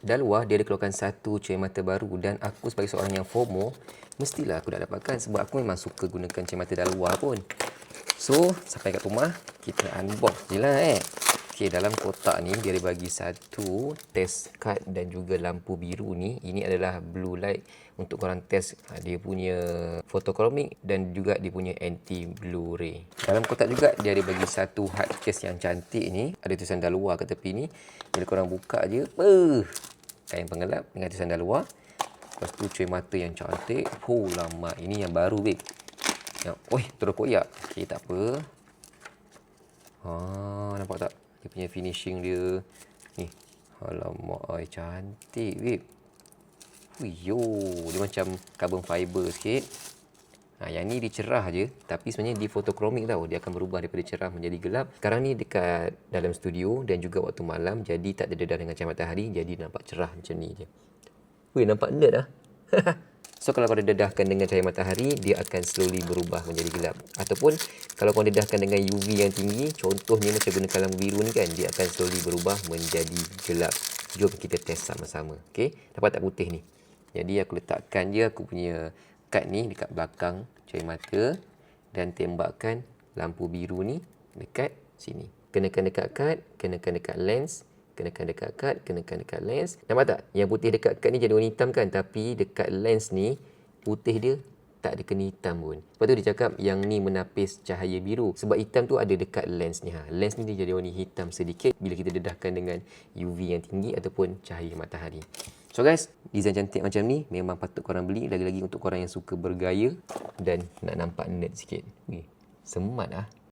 Dalwa dia ada keluarkan satu cermin mata baru dan aku sebagai seorang yang FOMO, mestilah aku dah dapatkan sebab aku memang suka gunakan cermin mata Dalwa pun. So, sampai kat rumah, kita unbox je lah Okey, dalam kotak ni dia bagi satu test card dan juga lampu biru ni. Ini adalah blue light untuk korang test dia punya photochromic dan juga dia punya anti blue ray. Dalam kotak juga dia ada bagi satu hard case yang cantik ni. Ada tulisan Dalwa kat tepi ni. Bila korang buka je, kain pengelap dengan tulisan Dalwa. Lepas tu cermin mata yang cantik. Oh lama, ini yang baru babe. Terus koyak. Okey, tak apa. Nampak tak? Dia punya finishing dia. Ni. Alamak, cantik babe. Yo, dia macam carbon fiber sikit. Yang ni dia cerah je, tapi sebenarnya di photochromic tau. Dia akan berubah daripada cerah menjadi gelap. Sekarang ni dekat dalam studio dan juga waktu malam, jadi tak terdedah dengan cahaya matahari, jadi nampak cerah macam ni je. Weh, nampak nerd lah. So, kalau kau dedahkan dengan cahaya matahari, dia akan slowly berubah menjadi gelap. Ataupun, kalau kau dedahkan dengan UV yang tinggi, contohnya macam gunakan lampu biru ni kan, dia akan slowly berubah menjadi gelap. Jom kita test sama-sama. Okay? Dapat tak putih ni? Jadi, aku letakkan je aku punya kad ni dekat belakang cermin mata dan tembakkan lampu biru ni dekat sini. Kenakan dekat kad, kenakan dekat lens, kenakan dekat kad, kenakan dekat lens. Nampak tak? Yang putih dekat kad ni jadi warna hitam kan? Tapi dekat lens ni, putih dia tak ada kena hitam pun. Lepas tu dia cakap yang ni menapis cahaya biru. Sebab hitam tu ada dekat lens ni. Lens ni dia jadi warna hitam sedikit bila kita dedahkan dengan UV yang tinggi ataupun cahaya matahari. So guys, design cantik macam ni memang patut korang beli. Lagi-lagi untuk korang yang suka bergaya dan nak nampak nerd sikit. Semat lah.